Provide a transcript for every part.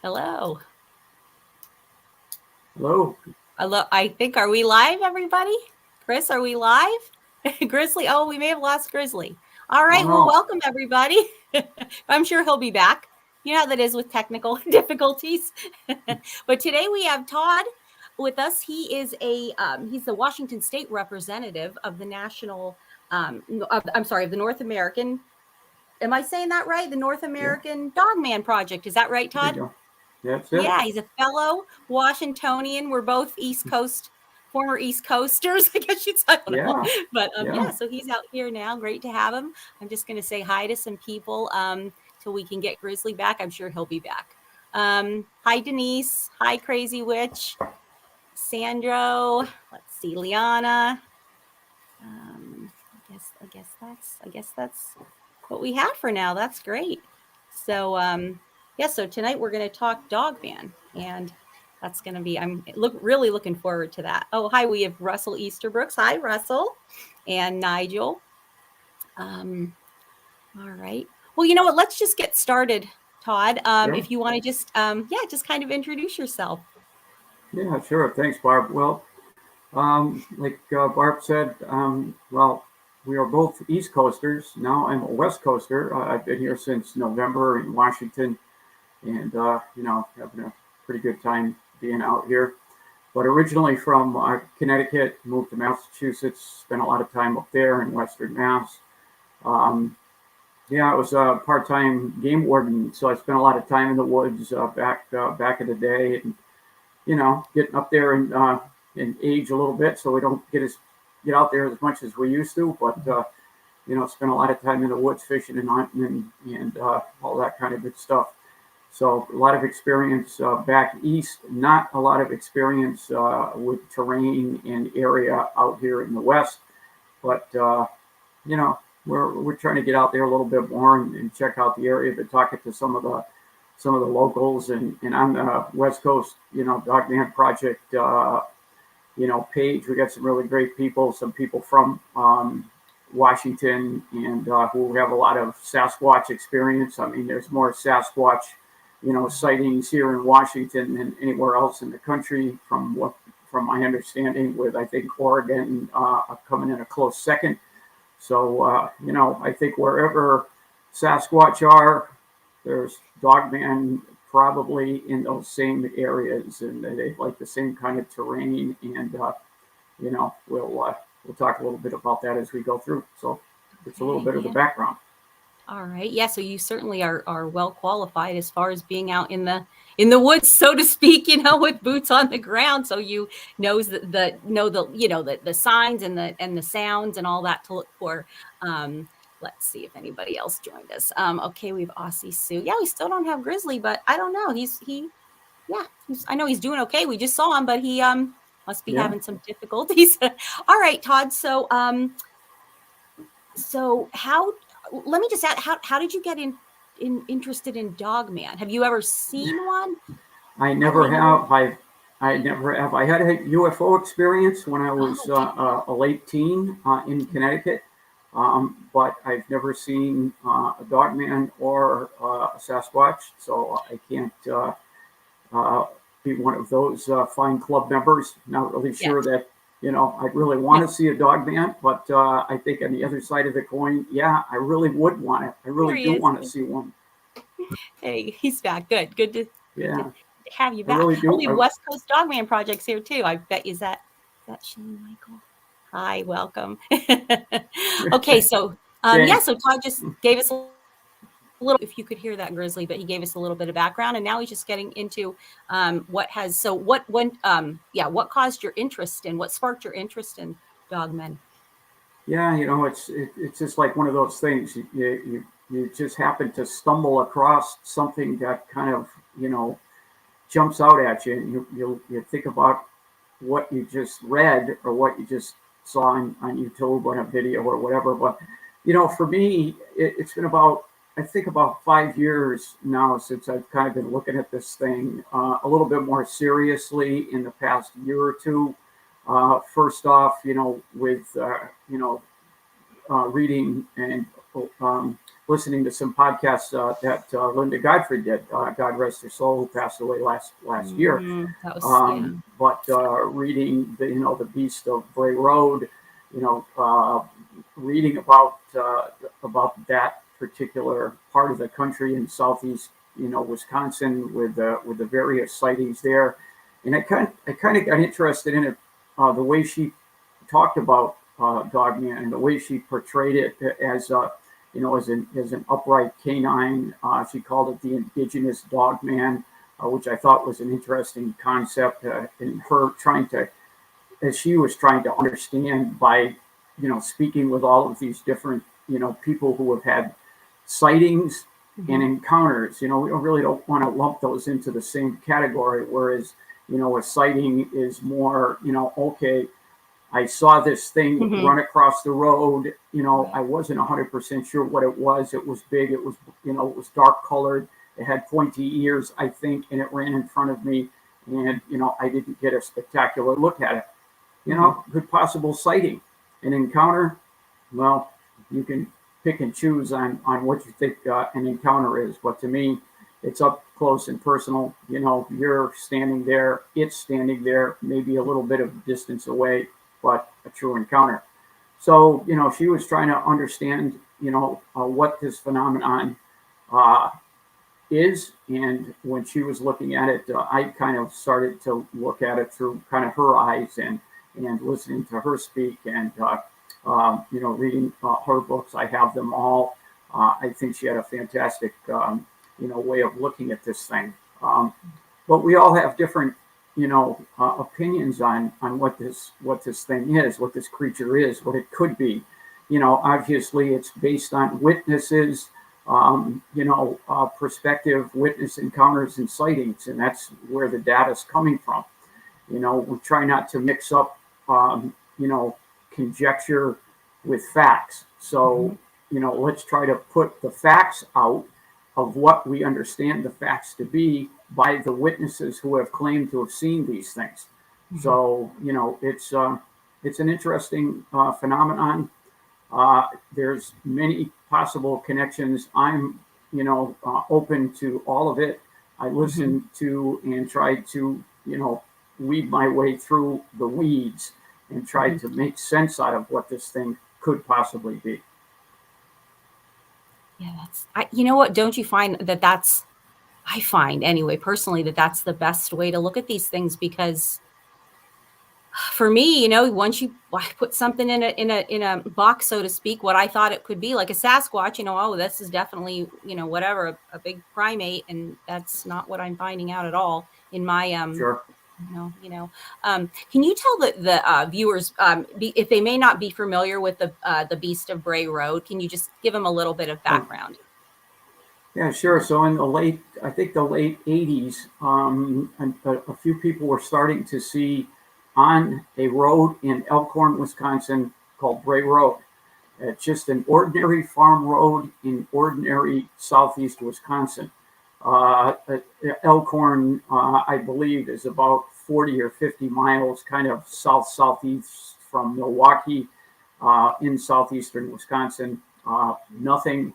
Hello. Hello. Hello. I think, are we live, everybody? Chris, are we live? Grizzly. Oh, we may have lost Grizzly. All Oh right. Well, no. welcome, everybody. I'm sure he'll be back. You know how that is with technical difficulties. But today we have Todd with us. He is he's the Washington State representative of the national, of the North American. Am I saying that right? The North Yeah. American Dogman Project. Is that right, There you Todd? go. That's it. Yeah, he's a fellow Washingtonian. We're both East Coast, former East Coasters, I guess you'd say. I don't know. Yeah. But Yeah. yeah, so he's out here now. Great to have him. I'm just going to say hi to some people till we can get Grizzly back. I'm sure he'll be back. Hi, Denise. Hi, Crazy Witch. Sandro. Let's see, Liana. I guess that's what we have for now. That's great. So yeah, so tonight we're going to talk Dogman, and that's going to be really looking forward to that. Oh, hi, we have Russell Easterbrooks. Hi, Russell, and Nigel. All right. Well, you know what? Let's just get started, Todd. Sure. If you want to just just kind of introduce yourself. Yeah. Sure. Thanks, Barb. Well, like Barb said, well, we are both East Coasters. Now I'm a West Coaster. I've been here since November in Washington, and having a pretty good time being out here. But originally from Connecticut, moved to Massachusetts. Spent a lot of time up there in Western Mass. Um, Yeah, I was a part-time game warden, so I spent a lot of time in the woods back in the day, and getting up there and age a little bit, so we don't get out there as much as we used to. But spent a lot of time in the woods fishing and hunting and all that kind of good stuff. So a lot of experience back east, not a lot of experience with terrain and area out here in the west, but you know, we're trying to get out there a little bit more and check out the area, but talking to some of the locals and on the West Coast, Dogman Project, page. We got some really great people, some people from Washington and who have a lot of Sasquatch experience. I mean, there's more Sasquatch, sightings here in Washington than anywhere else in the country, from my understanding. With I think Oregon coming in a close second. So, I think wherever Sasquatch are, there's Dogman probably in those same areas, and they like the same kind of terrain. And we'll talk a little bit about that as we go through. So, it's a little bit of the background. All right. Yeah. So you certainly are well qualified as far as being out in the woods, so to speak, with boots on the ground. So you knows the signs and the sounds and all that to look for. Let's see if anybody else joined us. Okay, we have Aussie Sue. Yeah, we still don't have Grizzly, but I don't know. I know he's doing okay. We just saw him, but he must be having some difficulties. All right, Todd. So how? Let me just ask, how did you get interested in Dogman? Have you ever seen one? I never have. I never have. I had a UFO experience when I was a late teen in Connecticut, but I've never seen a Dogman or a Sasquatch, so I can't be one of those fine club members. Not really sure that I'd really want to see a Dogman, but I think on the other side of the coin, yeah, I really would want it. I really do want to see one. Hey, he's back. Good to have you back. I really do. The West Coast Dogman Project's here too. I bet. Is that Shane Michael? Hi, welcome. Okay, so so Todd just gave us a little, if you could hear that, Grizzly, but he gave us a little bit of background, and now he's just getting into what caused your interest in, what sparked your interest in Dogmen. Yeah, it's just like one of those things. You just happen to stumble across something that kind of jumps out at you, and you think about what you just read or what you just saw on YouTube on a video or whatever. But for me, it's been about 5 years now since I've kind of been looking at this thing a little bit more seriously in the past year or two. First off, with reading and listening to some podcasts that Linda Godfrey did. God rest her soul, who passed away last year. That was, But reading the Beast of Bray Road, reading about that particular part of the country in southeast, Wisconsin, with the various sightings there, and I kind of got interested in it, the way she talked about Dogman and the way she portrayed it as as an upright canine. She called it the indigenous Dogman, which I thought was an interesting concept. In her as she was trying to understand by speaking with all of these different people who have had sightings and encounters. We really don't want to lump those into the same category. Whereas a sighting is more okay, I saw this thing run across the road. I wasn't 100% sure what it was. It was big. It was, it was dark colored. It had pointy ears, I think, and it ran in front of me. And, I didn't get a spectacular look at it. Good possible sighting. An encounter, well, you can pick and choose on what you think an encounter is. But to me, it's up close and personal. You're standing there, it's standing there, maybe a little bit of distance away, but a true encounter. So, she was trying to understand, what this phenomenon is. And when she was looking at it, I kind of started to look at it through kind of her eyes and listening to her speak and, reading her books. I have them all. I think she had a fantastic, way of looking at this thing. But we all have different, opinions on what this thing is, what this creature is, what it could be. Obviously it's based on witnesses, perspective, witness encounters and sightings, and that's where the data is coming from. We try not to mix up, conjecture with facts. So, let's try to put the facts out of what we understand the facts to be by the witnesses who have claimed to have seen these things. So, it's an interesting phenomenon. There's many possible connections. I'm, open to all of it. I listen to and try to, weed my way through the weeds and try to make sense out of what this thing could possibly be. Yeah, you know what? Don't you find I find anyway, personally, that's the best way to look at these things, because for me, once you put something in a box, so to speak, what I thought it could be, like a Sasquatch, oh, this is definitely, whatever, a big primate, and that's not what I'm finding out at all in my Sure. Can you tell the viewers, if they may not be familiar with the Beast of Bray Road, can you just give them a little bit of background? Yeah, sure. So in the late 80s, a few people were starting to see on a road in Elkhorn, Wisconsin, called Bray Road. It's just an ordinary farm road in ordinary southeast Wisconsin. Elkhorn, I believe, is about 40 or 50 miles kind of southeast from Milwaukee, in southeastern Wisconsin. Nothing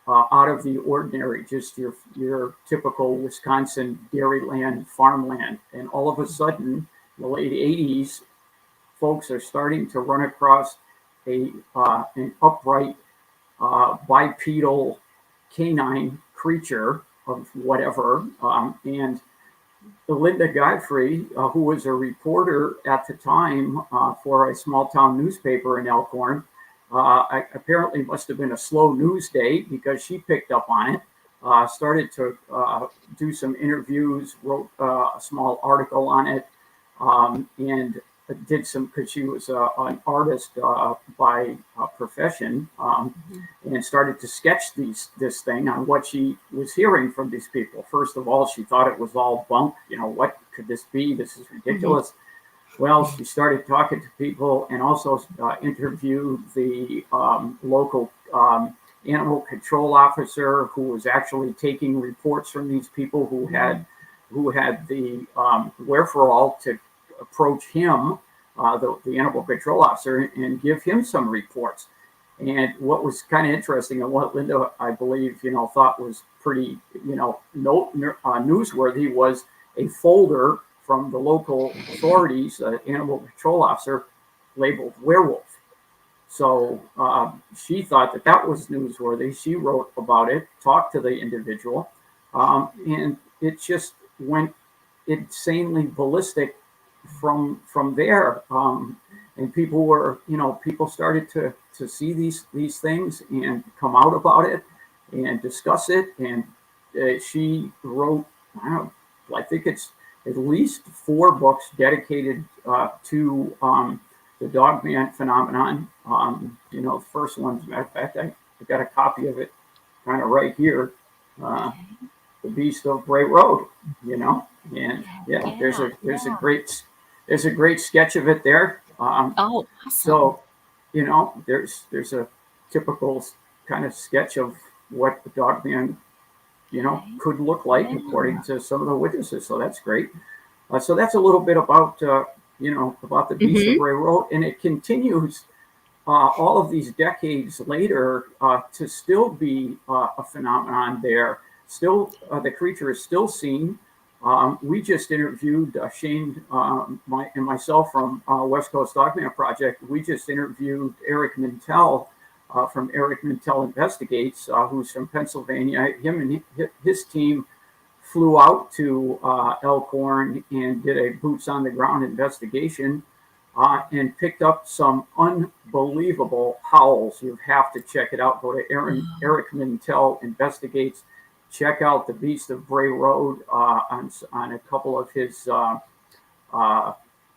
out of the ordinary, just your typical Wisconsin dairyland, farmland. And all of a sudden, in the late 80s, folks are starting to run across an upright bipedal canine creature of whatever. And Linda Godfrey, who was a reporter at the time for a small town newspaper in Elkhorn, apparently must have been a slow news day, because she picked up on it, started to do some interviews, wrote a small article on it, and did some, because she was an artist by profession, and started to sketch this thing on what she was hearing from these people. First of all, she thought it was all bunk. What could this be? This is ridiculous. Well, she started talking to people and also interviewed the local animal control officer, who was actually taking reports from these people who had the wherewithal to approach him, the animal control officer, and give him some reports. And what was kind of interesting, and what Linda, I believe, thought was pretty, newsworthy, was a folder from the local authorities, animal control officer, labeled werewolf. So she thought that that was newsworthy. She wrote about it, talked to the individual, and it just went insanely ballistic from there. And people started to see these things and come out about it and discuss it. And she wrote, I think it's at least 4 books dedicated to the dogman phenomenon. The first one, as a matter of fact, I got a copy of it kind of right here. The Beast of Bray Road, and there's a great sketch of it there. Awesome. So, there's a typical kind of sketch of what the dogman, could look like according to some of the witnesses. So that's great. So that's a little bit about about the Beast of Bray Road, and it continues all of these decades later to still be a phenomenon there. Still, the creature is still seen. We just interviewed Shane and myself from West Coast Dogman Project. We just interviewed Eric Mintel from Eric Mintel Investigates, who's from Pennsylvania. Him and his team flew out to Elkhorn and did a boots on the ground investigation and picked up some unbelievable howls. You have to check it out. Go to Eric Mintel Investigates. Check out the Beast of Bray Road on a couple of his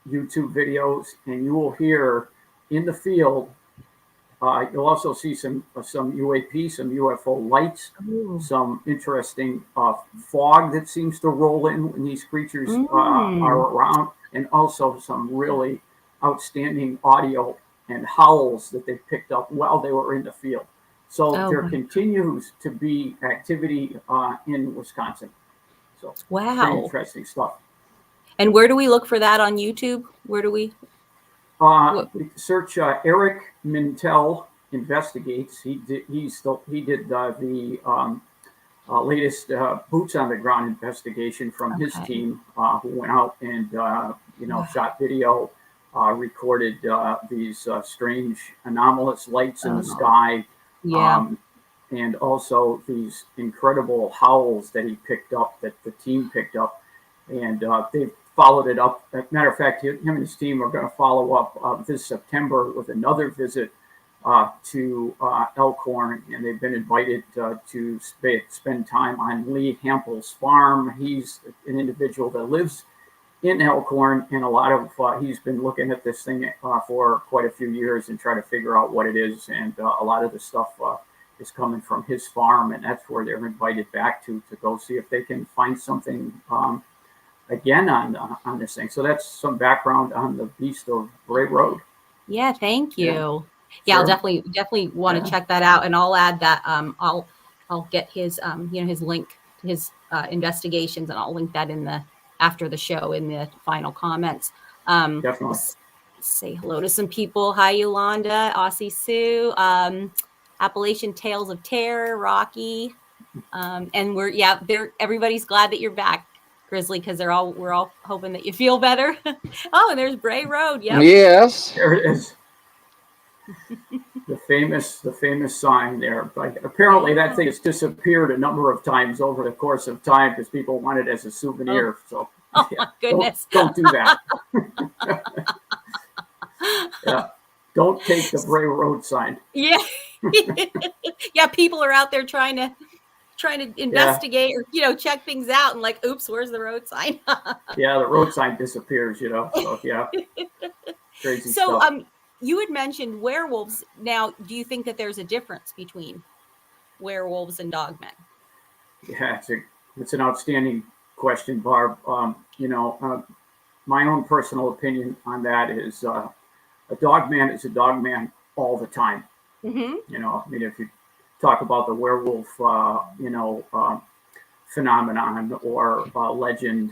YouTube videos, and you will hear in the field. You'll also see some UAP, some UFO lights, some interesting fog that seems to roll in when these creatures are around, and also some really outstanding audio and howls that they picked up while they were in the field. So there continues to be activity in Wisconsin. So pretty interesting stuff. And where do we look for that on YouTube? Where do we? Search Eric Mintel Investigates. He did the latest boots on the ground investigation from his team, who went out and shot video, recorded these strange anomalous lights in the sky. And also these incredible howls that he picked up, that the team picked up, and they've followed it up. As a matter of fact, him and his team are going to follow up this September with another visit to Elkhorn, and they've been invited to spend time on Lee Hampel's farm. He's an individual that lives in Elkhorn, and he's been looking at this thing for quite a few years and trying to figure out what it is. And a lot of the stuff is coming from his farm, and that's where they're invited back to go see if they can find something again on this thing. So that's some background on the Beast of Bray Road. Yeah, thank you. Yeah, sure. I'll definitely want to check that out, and I'll add that. I'll get his his link to his investigations, and I'll link that in the after the show in the final comments. Definitely. Say hello to some people. Hi, Yolanda, Aussie Sue, Appalachian Tales of Terror, Rocky, and everybody's glad that you're back, Grizzly, because we're all hoping that you feel better. Oh, and there's Bray Road. Yep. Yes. There it is. The famous sign there. But apparently that thing has disappeared a number of times over the course of time because people want it as a souvenir. So my goodness. Don't do that. Don't take the Bray Road sign. Yeah. Yeah, people are out there trying to investigate or check things out, and like, oops, where's the road sign? Yeah, the road sign disappears, So yeah. Crazy stuff. You had mentioned werewolves. Now, do you think that there's a difference between werewolves and dogmen? Yeah, it's an outstanding question, Barb. My own personal opinion on that is a dogman is a dogman all the time. Mm-hmm. If you talk about the werewolf, phenomenon or legend,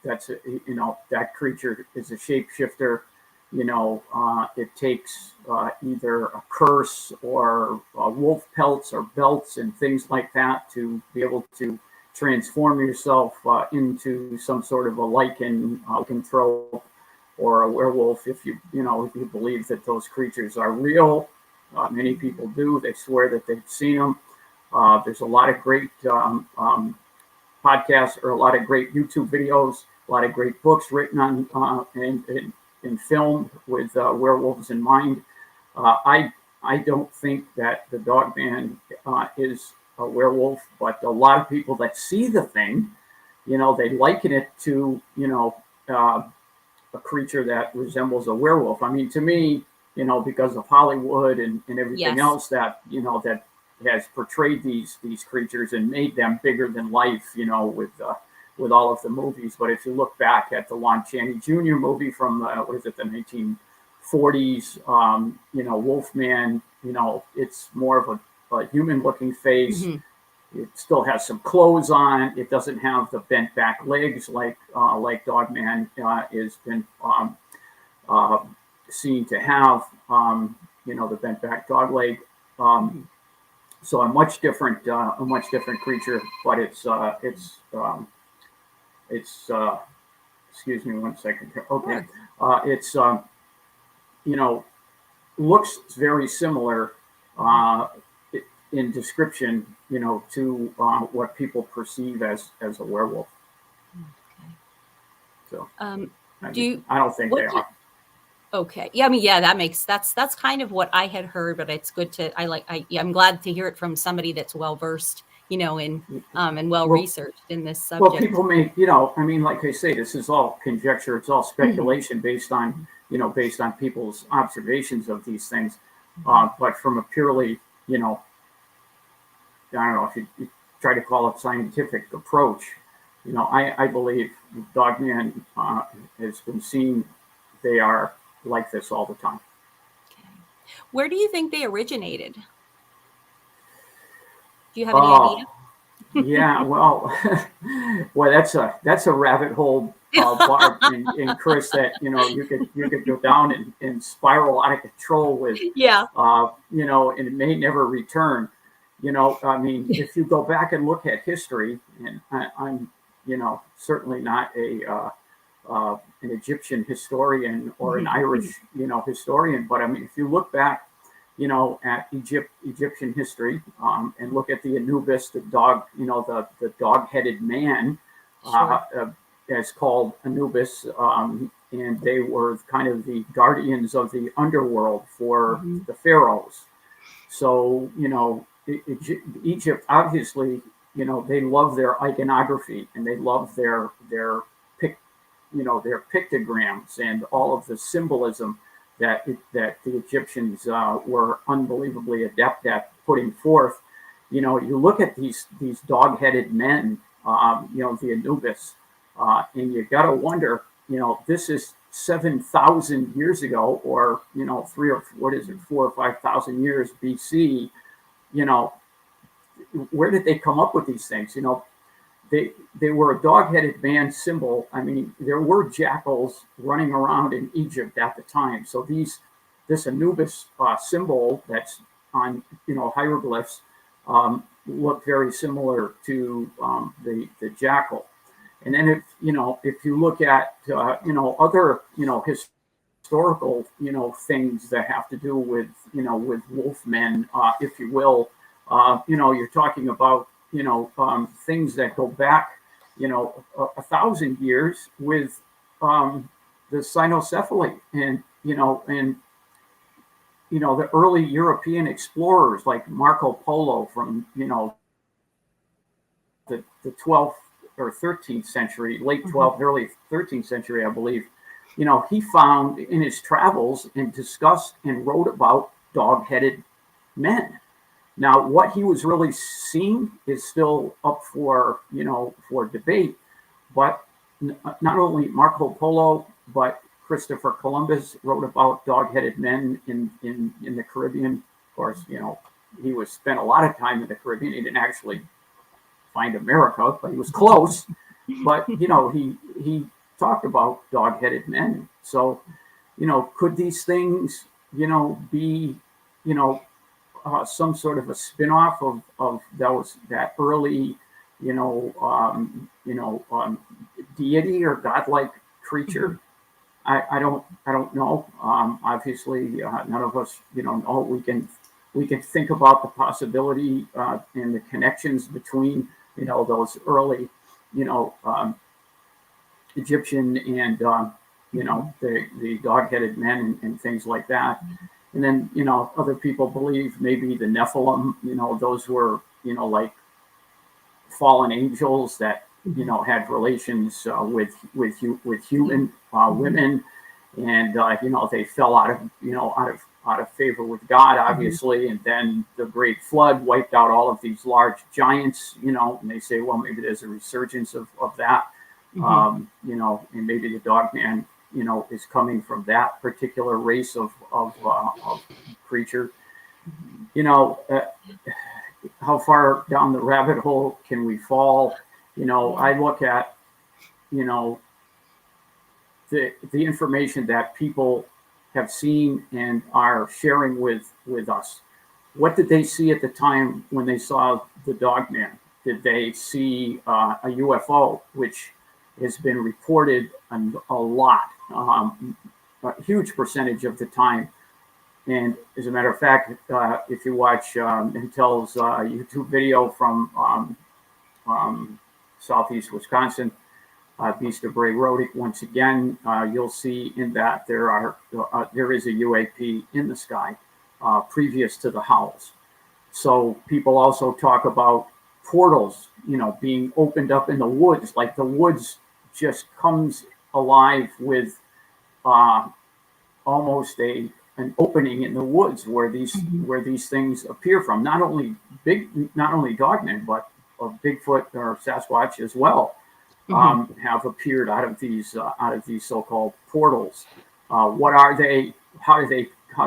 that's that creature is a shapeshifter. It takes either a curse or wolf pelts or belts and things like that to be able to transform yourself into some sort of a lycanthrope or a werewolf. If you believe that those creatures are real, many people do. They swear that they've seen them. There's a lot of great podcasts or a lot of great YouTube videos, a lot of great books written on and filmed with werewolves in mind. I don't think that the dog man is a werewolf, but a lot of people that see the thing, they liken it to, a creature that resembles a werewolf. I mean, to me, because of Hollywood and everything else that, that has portrayed these creatures and made them bigger than life, with all of the movies. But if you look back at the Lon Chaney Jr. movie from, the 1940s, Wolfman, it's more of a human-looking face. Mm-hmm. It still has some clothes on. It doesn't have the bent back legs like Dogman has been seen to have. The bent back dog leg. So a much different creature. But it's excuse me one second here. Okay, it's looks very similar in description, to what people perceive as a werewolf. Okay. So, I don't think they are. Okay. Yeah. I mean, yeah, that's kind of what I had heard, but it's good I'm glad to hear it from somebody that's well versed, and well researched in this subject. Well, people may, like I say, this is all conjecture. It's all speculation based on people's observations of these things. But from a purely, I don't know if you try to call it scientific approach, I believe Dogman has been seen. They are like this all the time. Okay. Where do you think they originated? Do you have any idea? Yeah, well, that's a rabbit hole, Barb and Chris, that you could go down and spiral out of control with. Yeah. And it may never return. I mean, if you go back and look at history, and I'm certainly not an Egyptian historian or an Irish historian, but I mean, if you look back at Egyptian history, and look at the Anubis, the dog, the dog-headed man, as called Anubis, and they were kind of the guardians of the underworld for the pharaohs. So, Egypt, obviously, they love their iconography and they love their pictograms and all of the symbolism that the Egyptians were unbelievably adept at putting forth. You look at these dog-headed men, the Anubis, and you got to wonder, this is 7,000 years ago, or 4 or 5,000 years BC. Where did they come up with these things? They were a dog-headed man symbol. I mean, there were jackals running around in Egypt at the time. So this Anubis symbol that's on hieroglyphs looked very similar to the jackal. And then if you look at other historical things that have to do with with wolfmen, if you will, you're talking about things that go back 1,000 years with the cynocephaly and the early European explorers like Marco Polo from the 12th or 13th century, late 12th, early 13th century, I believe. He found in his travels and discussed and wrote about dog-headed men. Now, what he was really seeing is still up for debate. But not only Marco Polo, but Christopher Columbus wrote about dog-headed men in the Caribbean. Of course, he spent a lot of time in the Caribbean. He didn't actually find America, but he was close. But he talked about dog-headed men. So could these things, be, some sort of a spin-off of that early, deity or godlike creature? I don't know. Obviously, none of us, know. We can think about the possibility and the connections between, those early, Egyptian and the dog-headed men and things like that. And then, other people believe maybe the Nephilim, those were, like fallen angels that, had relations with human women, and they fell out of favor with God, obviously, and then the Great Flood wiped out all of these large giants, and they say, well, maybe there's a resurgence of that, and maybe the dog man, is coming from that particular race of creature. How far down the rabbit hole can we fall? I look at, the information that people have seen and are sharing with us. What did they see at the time when they saw the dog man? Did they see a UFO, which has been reported a lot, a huge percentage of the time? And as a matter of fact, if you watch Intel's YouTube video from Southeast Wisconsin, Beast of Bray Road, once again, you'll see in that there is a UAP in the sky previous to the howls. So people also talk about portals, being opened up in the woods, like the woods just comes alive with almost an opening in the woods where these things appear from. Not only dogmen, but of Bigfoot or Sasquatch as well. Have appeared out of these so-called portals. What are they? How do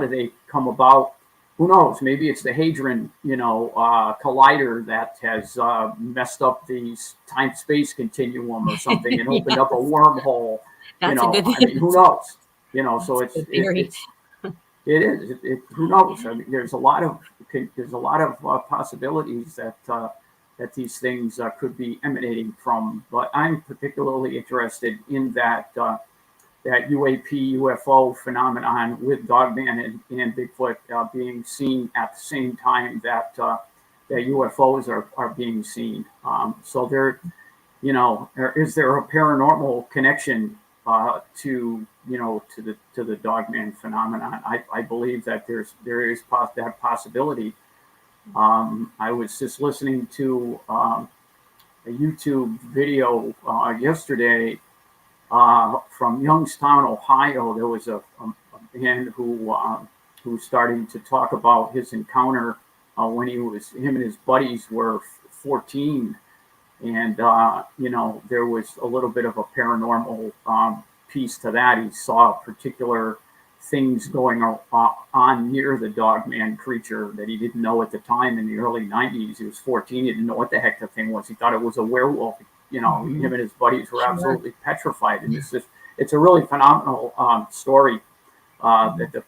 they come about? Who knows? Maybe it's the Hadron, collider that has messed up the time-space continuum or something and opened up a wormhole. That's a good. I mean, who knows? So That's it is. Who knows? I mean, there's a lot of possibilities that these things could be emanating from. But I'm particularly interested in that UAP UFO phenomenon with Dogman and Bigfoot being seen at the same time that UFOs are being seen. So there, is there a paranormal connection to the Dogman phenomenon? I believe that there is that possibility. I was just listening to a YouTube video yesterday from Youngstown, Ohio. There was a man who's starting to talk about his encounter when him and his buddies were 14, and there was a little bit of a paranormal piece to that. He saw particular things going on near the Dogman creature that he didn't know at the time in the early 90s. He was 14. He didn't know what the heck the thing was. He thought it was a werewolf. Him and his buddies were absolutely petrified. And it's a really phenomenal story that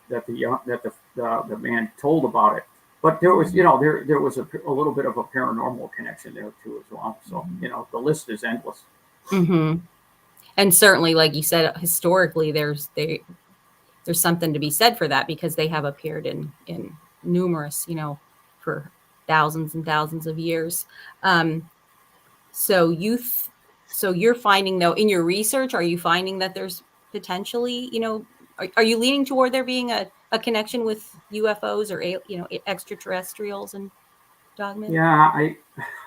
the man told about it. But there was, there was a little bit of a paranormal connection there too as well. So, the list is endless. Mm-hmm. And certainly, like you said, historically, there's something to be said for that, because they have appeared in numerous, for thousands and thousands of years. So you're finding, though, in your research, are you finding that there's potentially, are you leaning toward there being a connection with UFOs or, extraterrestrials and Dogmen? Yeah, I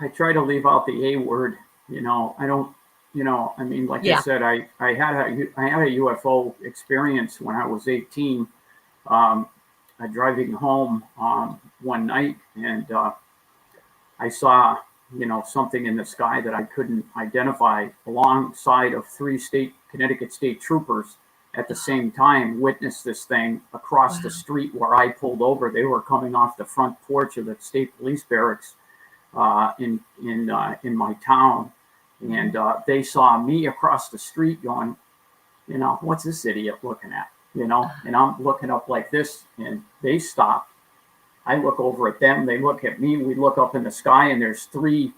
try to leave out the A word. I don't. I mean, like I said, I had a UFO experience when I was 18. Driving home one night, and I saw something in the sky that I couldn't identify, alongside of 3 Connecticut state troopers at the same time. Witnessed this thing across the street where I pulled over. They were coming off the front porch of the state police barracks in my town. And they saw me across the street going, what's this idiot looking at? and I'm looking up like this, and they stop. I look over at them, they look at me, we look up in the sky, and there's 3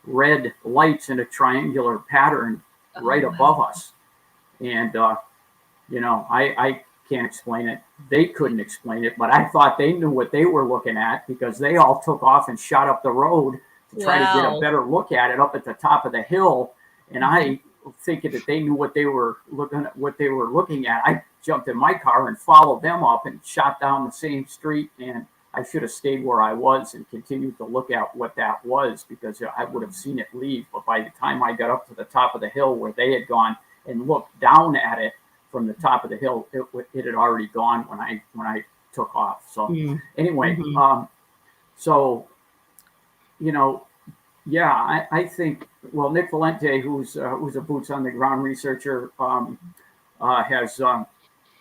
red lights in a triangular pattern right above us. And, I can't explain it. They couldn't explain it, but I thought they knew what they were looking at, because they all took off and shot up the road to try to get a better look at it up at the top of the hill. And I, thinking that they knew what they were looking at, I jumped in my car and followed them up and shot down the same street. And I should have stayed where I was and continued to look at what that was, because I would have seen it leave. But by the time I got up to the top of the hill where they had gone and looked down at it from the top of the hill, it had already gone when I took off. So anyway, so yeah, I think, well, Nick Valente, who's a boots on the ground researcher, has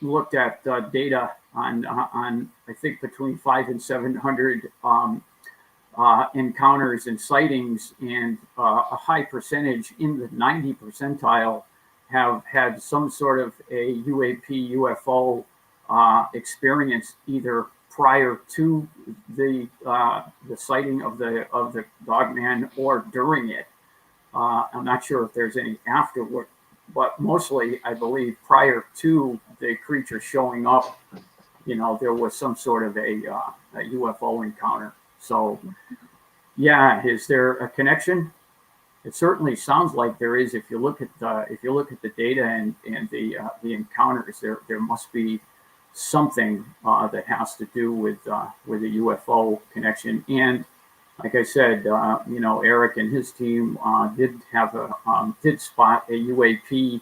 looked at data on I think between 500 and 700 encounters and sightings, and a high percentage in the 90 percentile have had some sort of a UAP UFO experience, either prior to the sighting of the dogman or during it. I'm not sure if there's any afterward, but mostly I believe prior to the creature showing up, there was some sort of a UFO encounter. So yeah, is there a connection? It certainly sounds like there is. If you look at the data and the encounters, there must be something that has to do with a UFO connection. And like I said, Eric and his team did spot a UAP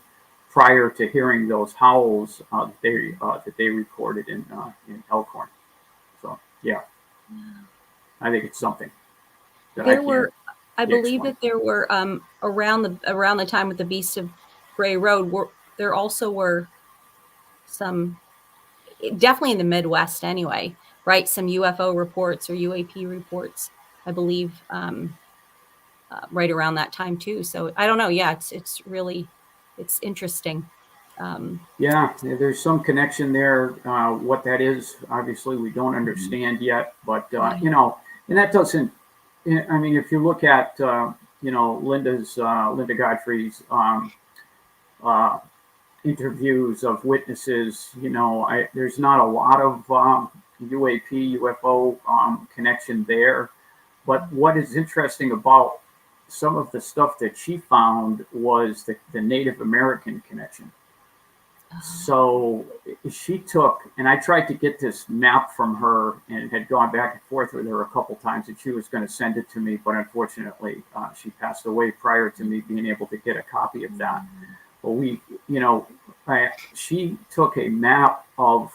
prior to hearing those howls that they recorded in Elkhorn. So yeah, I think it's something. I believe that there were around the time with the Beast of Bray Road, there also were some, definitely in the Midwest anyway, right? Some UFO reports or UAP reports, I believe, right around that time too. So I don't know. Yeah, it's really interesting. Yeah, there's some connection there. What that is, obviously, we don't understand yet. But and that doesn't. I mean, if you look at Linda Godfrey's interviews of witnesses, there's not a lot of UAP UFO connection there. But what is interesting about some of the stuff that she found was the Native American connection. So she took, and I tried to get this map from her and had gone back and forth with her a couple times, and she was going to send it to me, but unfortunately she passed away prior to me being able to get a copy of that. But she took a map of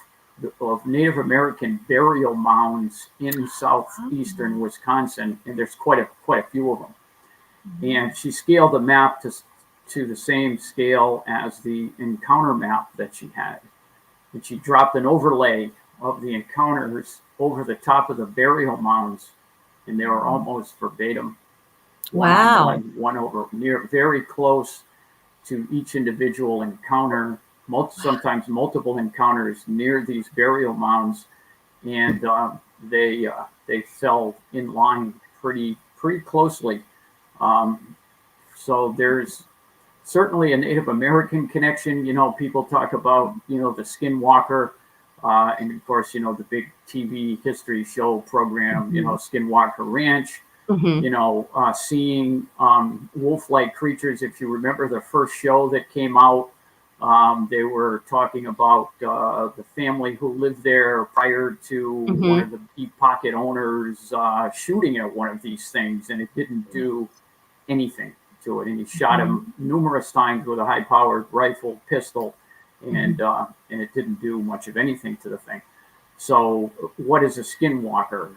Native American burial mounds in southeastern Wisconsin, and there's quite a few of them. And she scaled the map to the same scale as the encounter map that she had. And she dropped an overlay of the encounters over the top of the burial mounds, and they were almost verbatim. Wow. One over near, very close to each individual encounter, sometimes multiple encounters near these burial mounds, and they fell in line pretty closely. So there's certainly a Native American connection. People talk about, the Skinwalker, and of course, the big TV history show program, Skinwalker Ranch, seeing wolf-like creatures. If you remember the first show that came out, they were talking about the family who lived there prior to one of the deep pocket owners shooting at one of these things, and it didn't do anything to it. And he shot him numerous times with a high-powered rifle, pistol, and it didn't do much of anything to the thing. So what is a skinwalker?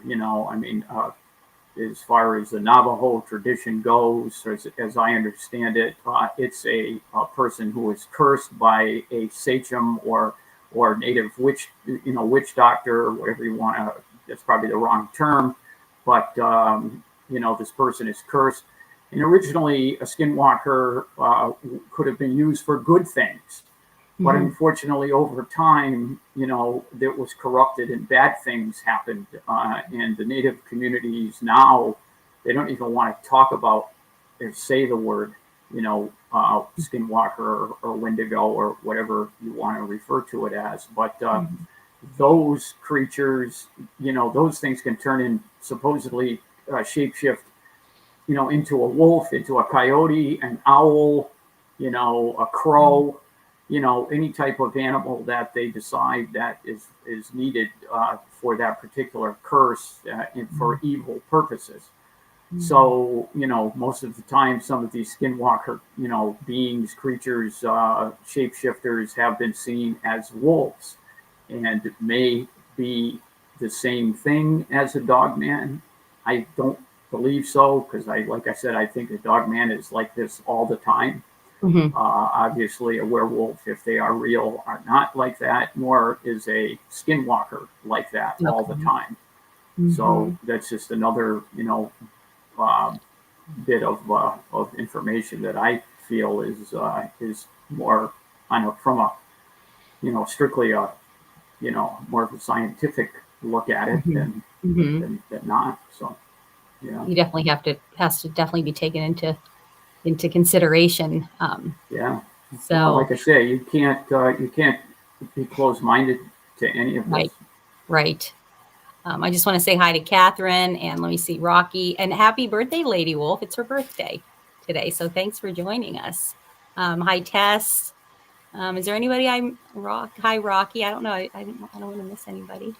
As far as the Navajo tradition goes, as I understand it, it's a person who is cursed by a sachem or native witch doctor, or whatever you want to. That's probably the wrong term, but this person is cursed. And originally, a skinwalker could have been used for good things. But unfortunately, over time, it was corrupted and bad things happened. And the native communities now, they don't even want to talk about or say the word, skinwalker or wendigo or whatever you want to refer to it as. But those creatures, those things can turn in supposedly shapeshift, into a wolf, into a coyote, an owl, a crow, any type of animal that they decide that is needed for that particular curse and for evil purposes. So, most of the time, some of these skinwalker, beings, creatures, shapeshifters have been seen as wolves, and it may be the same thing as a dogman. I don't believe so, because like I said, I think a dogman is like this all the time. Obviously, a werewolf, if they are real, are not like that, nor is a skinwalker like that all the time. So that's just another, bit of information that I feel is more from a strictly a more of a scientific look at it than not. So you definitely has to definitely be taken into consideration. So like I say, you can't be closed-minded to any of this. Right. I just want to say hi to Catherine, and let me see, Rocky, and happy birthday, Lady Wolf. It's her birthday today, so thanks for joining us. Hi, Tess. Is there anybody Hi, Rocky. I don't know. I don't want to miss anybody.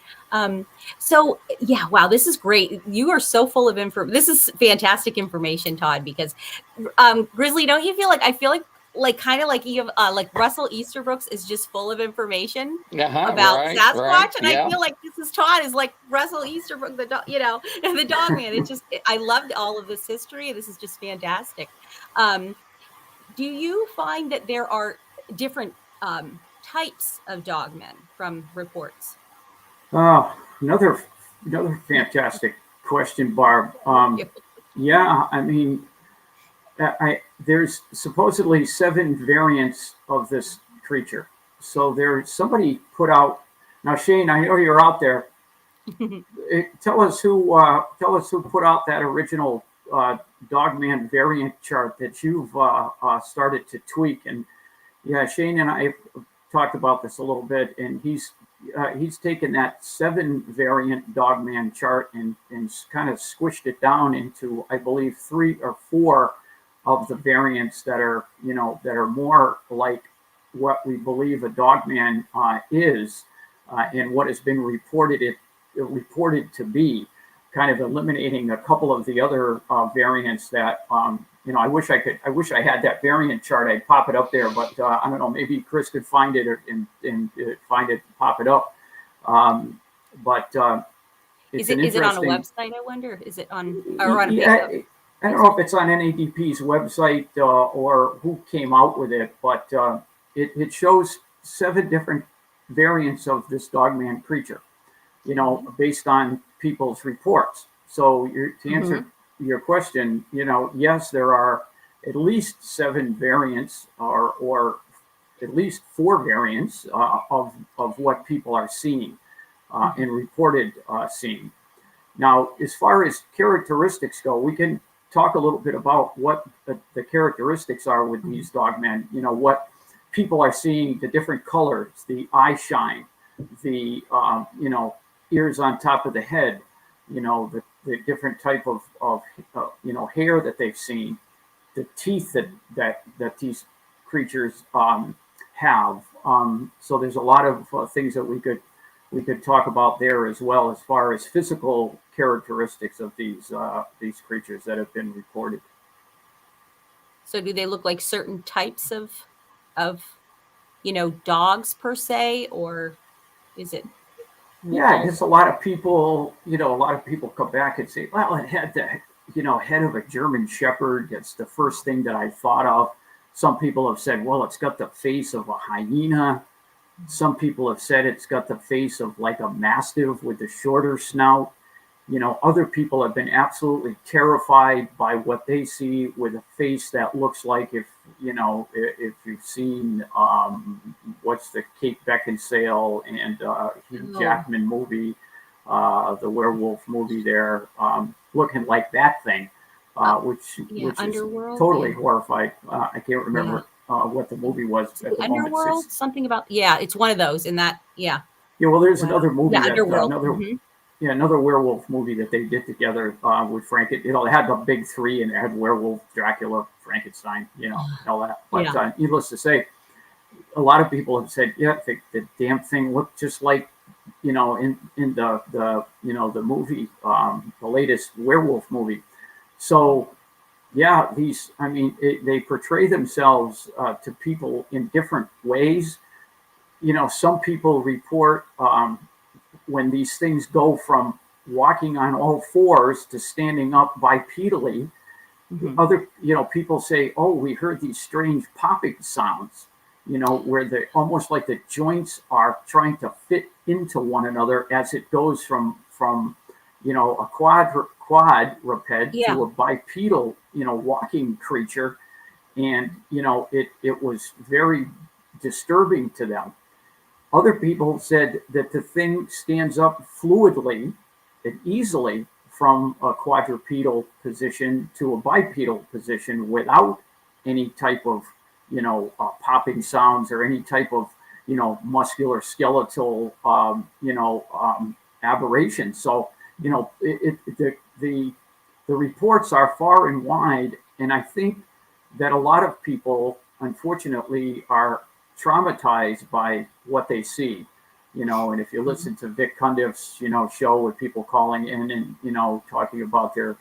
So yeah, wow, this is great. You are so full of info. This is fantastic information, Todd, because Grizzly, don't you feel like, I feel like kind of like you have like Russell Easterbrook is just full of information about Sasquatch, and I feel like this is Todd is like Russell Easterbrook, the dog man. It's just, I loved all of this history. This is just fantastic. Do you find that there are different types of dogmen from reports? Another fantastic question, Barb. Yeah, I mean, there's supposedly 7 variants of this creature. So somebody put out. Now, Shane, I know you're out there. Tell us who put out that original dogman variant chart that you've started to tweak. And yeah, Shane and I talked about this a little bit, and he's taken that 7 variant dogman chart and kind of squished it down into, I believe, 3 or 4 of the variants that are more like what we believe a dogman is, and what has been reported to be, kind of eliminating a couple of the other variants that I wish I had that variant chart. I'd pop it up there, but I don't know, maybe Chris could find it and find it, pop it up. But is it on a website? I wonder. Is it on or on Facebook? I don't know if it's on NADP's website or who came out with it, but it shows 7 different variants of this dogman creature, based on people's reports. So to answer your question, yes, there are at least 7 variants or at least 4 variants of what people are seeing and reported seeing. Now, as far as characteristics go, we can talk a little bit about what the characteristics are with these dogmen. What people are seeing, the different colors, the eye shine, the ears on top of the head, the different type of hair that they've seen, the teeth that these creatures have. So there's a lot of things that we could talk about there as well, as far as physical characteristics of these creatures that have been reported. So do they look like certain types of dogs per se, or is it? Yeah, because a lot of people come back and say, well, it had the head of a German Shepherd. That's the first thing that I thought of. Some people have said, well, it's got the face of a hyena. Some people have said it's got the face of like a mastiff with a shorter snout. Other people have been absolutely terrified by what they see with a face that looks like if you've seen what's the Kate Beckinsale and Hugh Jackman movie, the werewolf movie there, looking like that thing, which Underworld, is totally horrified. I can't remember what the movie was at the Underworld, moment. something about it's one of those in that Yeah, well, there's another movie that Underworld. another werewolf movie that they did together with Frank. It had the big three, and it had werewolf, Dracula, Frankenstein, all that. But needless to say, a lot of people have said, the damn thing looked just like, in the movie, the latest werewolf movie. So, they portray themselves to people in different ways. Some people report when these things go from walking on all fours to standing up bipedally. Other, people say, "Oh, we heard these strange popping sounds," where they almost like the joints are trying to fit into one another as it goes from a quadruped to a bipedal, walking creature, and it was very disturbing to them. Other people said that the thing stands up fluidly and easily from a quadrupedal position to a bipedal position without any type of, popping sounds or any type of, muscular skeletal, aberration. So, the reports are far and wide, and I think that a lot of people, unfortunately, are traumatized by what they see, and if you listen to Vic Cundiff's, show with people calling in and, talking about their,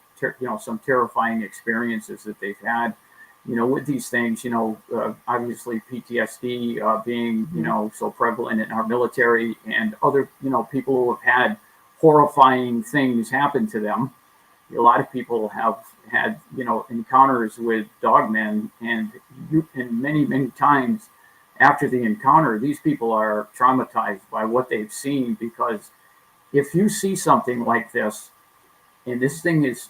some terrifying experiences that they've had, with these things, obviously PTSD being, so prevalent in our military, and other, people who have had horrifying things happen to them. A lot of people have had, encounters with dogmen, and many, many times after the encounter, these people are traumatized by what they've seen, because if you see something like this, and this thing is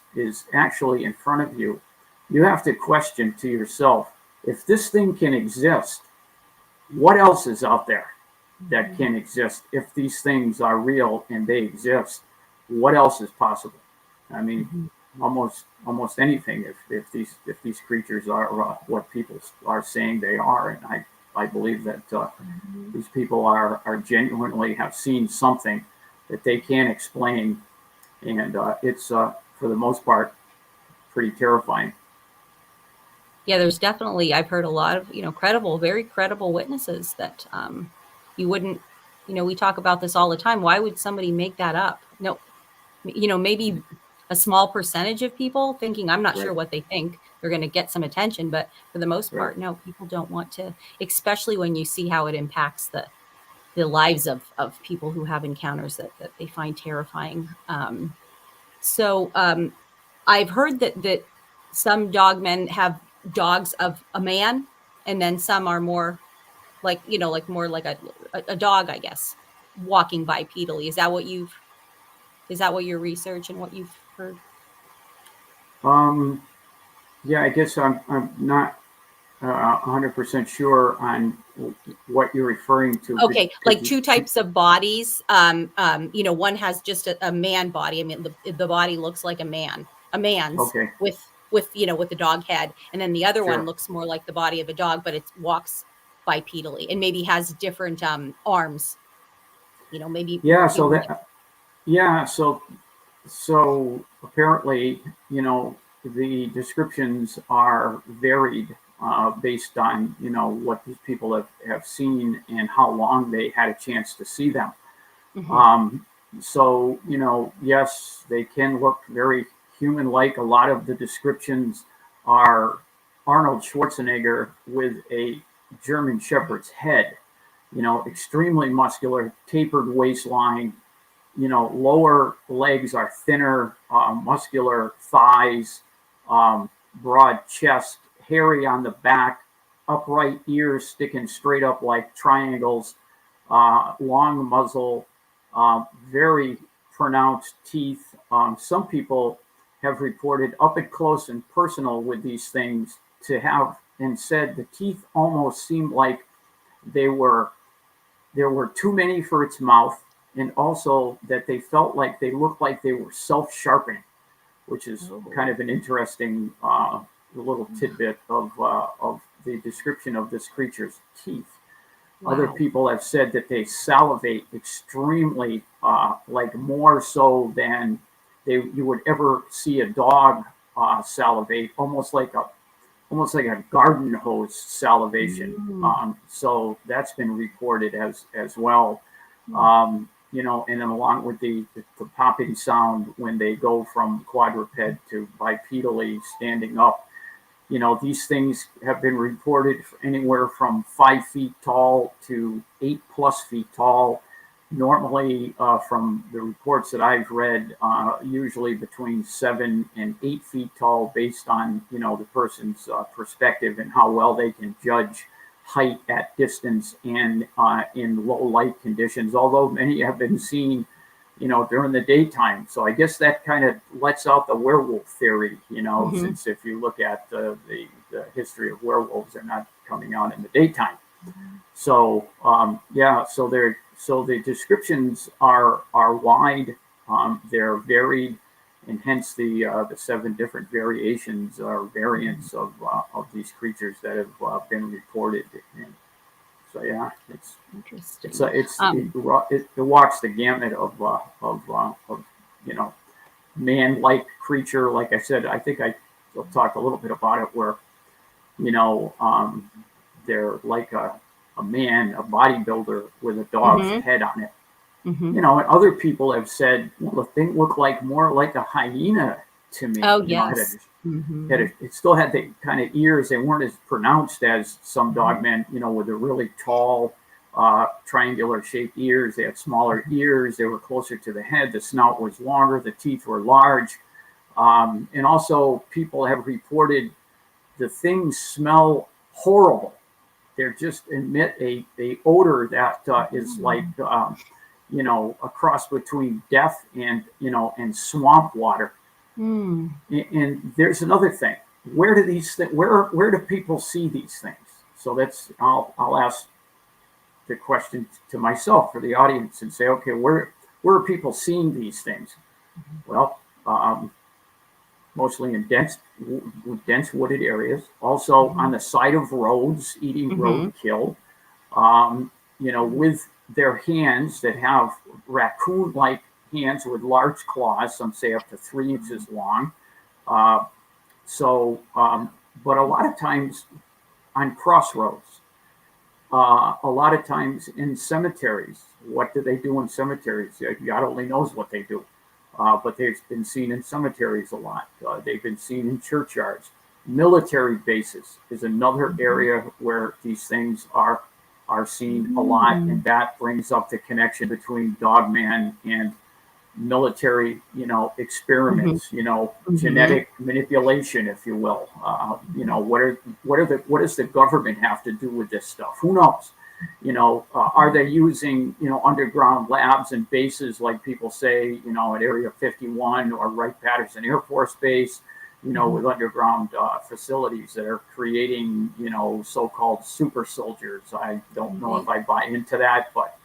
actually in front of you, you have to question to yourself, if this thing can exist, what else is out there that can exist? If these things are real and they exist, what else is possible? I mean, almost anything. If these creatures are what people are saying they are, and I believe that these people are genuinely have seen something that they can't explain, and it's for the most part pretty terrifying. Yeah, there's definitely, I've heard a lot of very credible witnesses that you wouldn't, we talk about this all the time. Why would somebody make that up? No, maybe a small percentage of people thinking, I'm not sure what they think, they're going to get some attention, but for the most part, no, people don't want to, especially when you see how it impacts the lives of people who have encounters that they find terrifying. So I've heard that some dogmen have dogs of a man, and then some are more like, more like a dog, I guess, walking bipedally. Is that what your research and what you've heard? Yeah, I guess I'm not 100% sure on what you're referring to. Okay, like two types of bodies. One has just a man body. I mean, the body looks like a man's with the dog head, and then the other one looks more like the body of a dog, but it walks bipedally and maybe has different arms. Maybe So apparently, the descriptions are varied based on, what these people have seen and how long they had a chance to see them. So, yes, they can look very human-like. A lot of the descriptions are Arnold Schwarzenegger with a German Shepherd's head, extremely muscular, tapered waistline, lower legs are thinner, muscular thighs, broad chest, hairy on the back, upright ears sticking straight up like triangles, long muzzle, very pronounced teeth, some people have reported up and close and personal with these things to have and said the teeth almost seemed like there were too many for its mouth, and also that they felt like they looked like they were self-sharpening, which is kind of an interesting little tidbit of the description of this creature's teeth. Wow. Other people have said that they salivate extremely, like more so than you would ever see a dog salivate, almost like a garden hose salivation. So that's been reported as well. You know, and then along with the popping sound when they go from quadruped to bipedally standing up. You know, these things have been reported anywhere from 5 feet tall to 8+ feet tall. Normally, from the reports that I've read, usually between 7 and 8 feet tall, based on, you know, the person's perspective and how well they can judge height at distance and in low light conditions. Although many have been seen, you know, during the daytime. So I guess that kind of lets out the werewolf theory, you know, since if you look at the history of werewolves, they're not coming out in the daytime. So so the descriptions are wide, they're varied, and hence the 7 different variations or variants of these creatures that have been reported. And so yeah, it's interesting. It walks the gamut of you know, man-like creature. Like I said, I think I talked a little bit about it, where, you know, they're like a man, a bodybuilder with a dog's head on it. You know, and other people have said, well, the thing looked more like a hyena to me. Oh, yes. It still had the kind of ears. They weren't as pronounced as some dogmen, you know, with the really tall, triangular shaped ears. They had smaller ears. They were closer to the head. The snout was longer. The teeth were large. And also, people have reported the things smell horrible. They just emit a odor that is like, you know, a cross between death and, you know, and swamp water. And there's another thing. Where do people see these things? So that's, I'll ask the question to myself for the audience and say, okay, where are people seeing these things? Well, mostly in dense wooded areas. Also on the side of roads, eating roadkill. You know, with their hands that have raccoon-like hands with large claws, some say up to 3 inches long. But a lot of times on crossroads, a lot of times in cemeteries. What do they do in cemeteries? God only knows what they do. But they've been seen in cemeteries a lot. They've been seen in churchyards. Military bases is another area where these things are seen a lot, and that brings up the connection between dogman and military, you know, experiments, you know, genetic manipulation, if you will. You know, what does the government have to do with this stuff? Who knows? You know, are they using, you know, underground labs and bases, like people say, you know, at Area 51 or Wright-Patterson Air Force Base, you know, with underground facilities that are creating, you know, so-called super soldiers? I don't know if I buy into that, but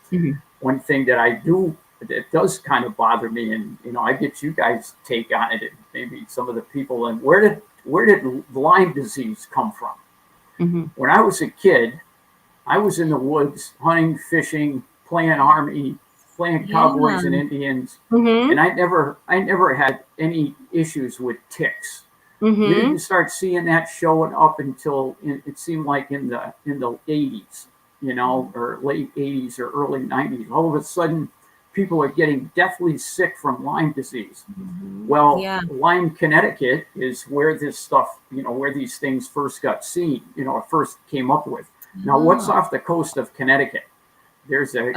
one thing that I do, it does kind of bother me, and, you know, I get you guys' take on it, and maybe some of the people, and where did Lyme disease come from? When I was a kid, I was in the woods hunting, fishing, playing army, playing cowboys and Indians, and I never had any issues with ticks. You didn't start seeing that showing up until it seemed like in the 80s, you know, or late 80s or early 90s. All of a sudden, people are getting deathly sick from Lyme disease. Well, Lyme, Connecticut is where this stuff, you know, where these things first got seen, you know, first came up with. Now, what's off the coast of Connecticut? There's a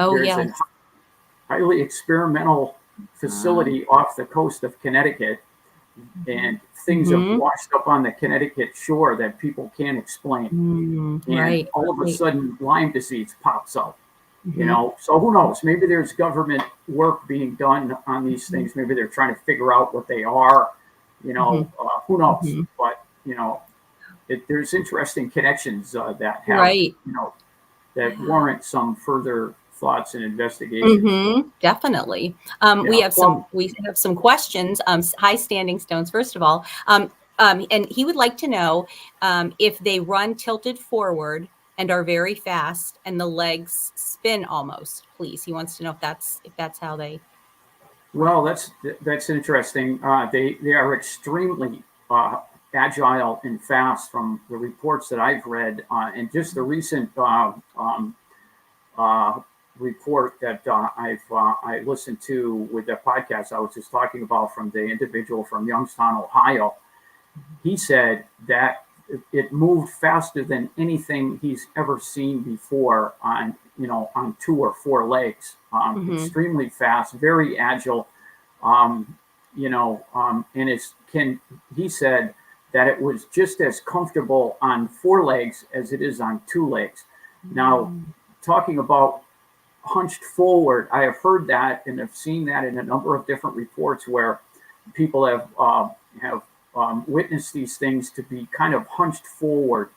highly experimental facility off the coast of Connecticut, and things have washed up on the Connecticut shore that people can't explain. And all of a sudden, Lyme disease pops out. You know, so who knows? Maybe there's government work being done on these things. Maybe they're trying to figure out what they are. You know, who knows? But you know, there's interesting connections that have Right. you know that warrant some further thoughts and investigations. Definitely. We Yeah. have Well, some questions. Hi, Standing Stones. First of all, and he would like to know if they run tilted forward and are very fast, and the legs spin almost. Please, he wants to know if that's how they. well, that's interesting. They are extremely agile and fast from the reports that I've read, and just the recent uh, report that I listened to with the podcast I was just talking about from the individual from Youngstown, Ohio. He said that it moved faster than anything he's ever seen before on on 2 or 4 legs. Extremely fast, very agile. And he said that it was just as comfortable on 4 legs as it is on 2 legs. Now, talking about hunched forward, I have heard that and have seen that in a number of different reports where people have witnessed these things to be kind of hunched forward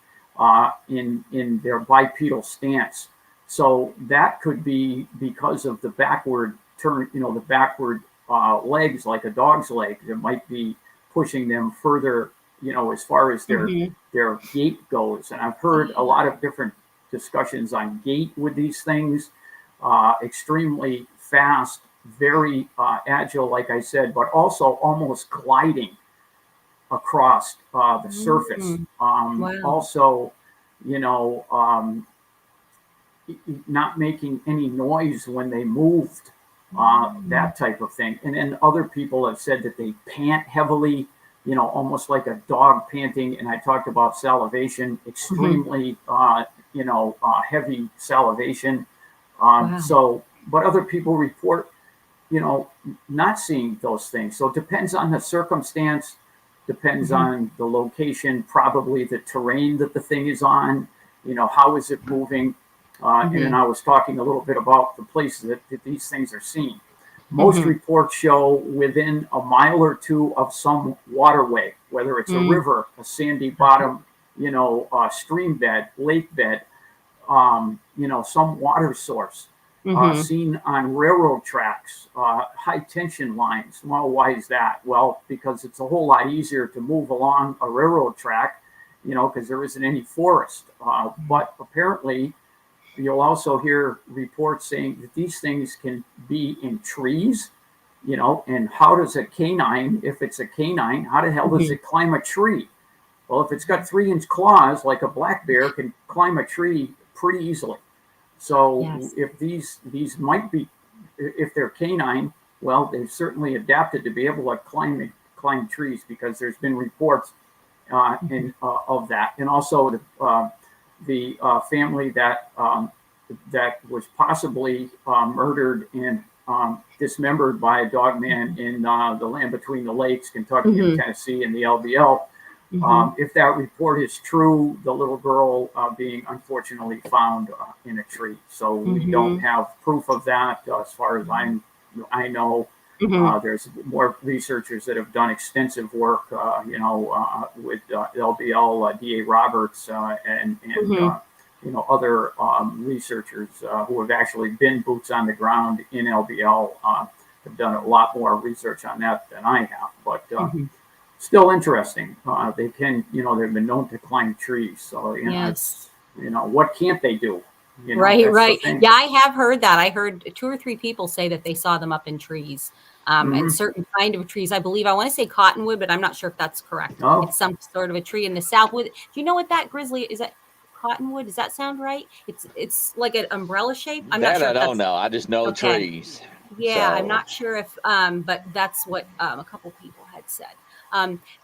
in their bipedal stance. So that could be because of the backward turn, the backward legs, like a dog's leg, that might be pushing them further, as far as their gait goes. And I've heard a lot of different discussions on gait with these things. Extremely fast, very agile, like I said, but also almost gliding across the surface. Wow. Also, not making any noise when they moved, that type of thing. And then other people have said that they pant heavily, almost like a dog panting. And I talked about salivation, extremely, heavy salivation. Wow. So, but other people report, not seeing those things. So it depends on the circumstance, depends on the location, probably the terrain that the thing is on, how is it moving? And then I was talking a little bit about the places that these things are seen. Most reports show within a mile or 2 of some waterway, whether it's a river, a sandy bottom, stream bed, lake bed, some water source. Seen on railroad tracks, high tension lines. Well, why is that? Well, because it's a whole lot easier to move along a railroad track, because there isn't any forest. But apparently, you'll also hear reports saying that these things can be in trees, and how does a canine, if it's a canine, how the hell does it climb a tree? Well, if it's got 3-inch claws, like a black bear, can climb a tree pretty easily. So if these might be, if they're canine, well, they've certainly adapted to be able to climb trees, because there's been reports of that. And also the family that was possibly murdered and dismembered by a dog man in the land between the lakes, Kentucky and Tennessee, in the LBL. If that report is true, the little girl being unfortunately found in a tree. So we don't have proof of that as far as I know. There's more researchers that have done extensive work, with LBL, D.A. Roberts, and other researchers who have actually been boots on the ground in LBL, have done a lot more research on that than I have. But still interesting. They can, they've been known to climb trees. So, it's, what can't they do? Right. Yeah, I have heard that. I heard 2 or 3 people say that they saw them up in trees, and certain kind of trees. I believe, I want to say cottonwood, but I'm not sure if that's correct. Oh. It's some sort of a tree in the South. Do you know what that grizzly is? That cottonwood? Does that sound right? It's like an umbrella shape. I'm not sure. I don't know. I just know trees. Yeah, I'm not sure if, but that's what a couple people had said.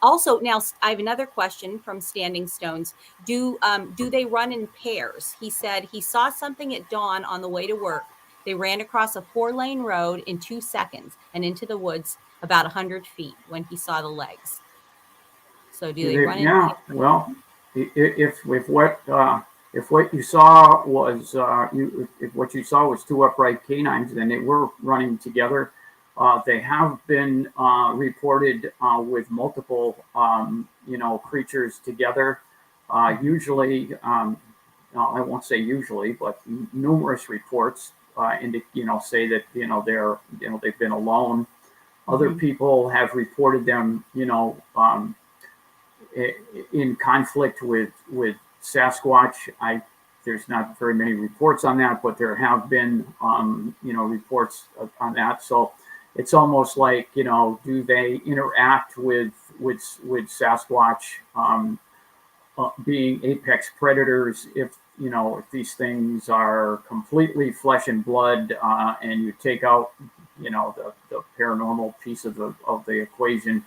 Also, now I have another question from Standing Stones. Do they run in pairs? He said he saw something at dawn on the way to work. They ran across a 4-lane road in 2 seconds and into the woods about 100 feet when he saw the legs. So do they run in pairs? Well, if what if what you saw was if what you saw was two upright canines, then they were running together. They have been reported with multiple, creatures together. Usually, I won't say usually, but numerous reports say that they've been alone. Other people have reported them, in conflict with Sasquatch. There's not very many reports on that, but there have been, reports on that. So it's almost like, do they interact with Sasquatch being apex predators if these things are completely flesh and blood, and you take out, the paranormal piece of the equation,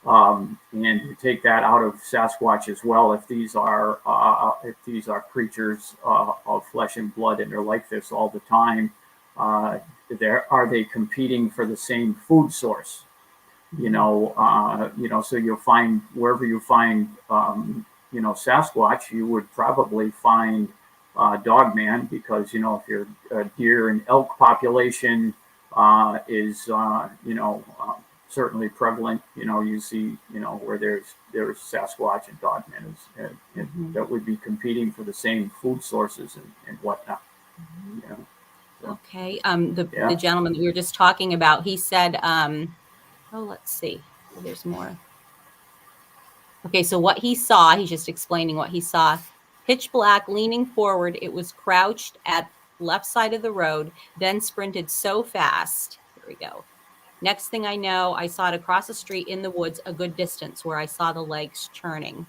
and you take that out of Sasquatch as well. If these are creatures of flesh and blood and they're like this all the time, are they competing for the same food source? So you'll find wherever you find Sasquatch, you would probably find Dogman, because if your deer and elk population is certainly prevalent, you see where there's Sasquatch and Dogman that would be competing for the same food sources and whatnot. Okay. The gentleman that we were just talking about, he said, let's see, there's more. Okay, so what he saw, he's just explaining what he saw. Pitch black, leaning forward. It was crouched at left side of the road, then sprinted so fast. Here we go. Next thing I know, I saw it across the street in the woods a good distance where I saw the legs churning.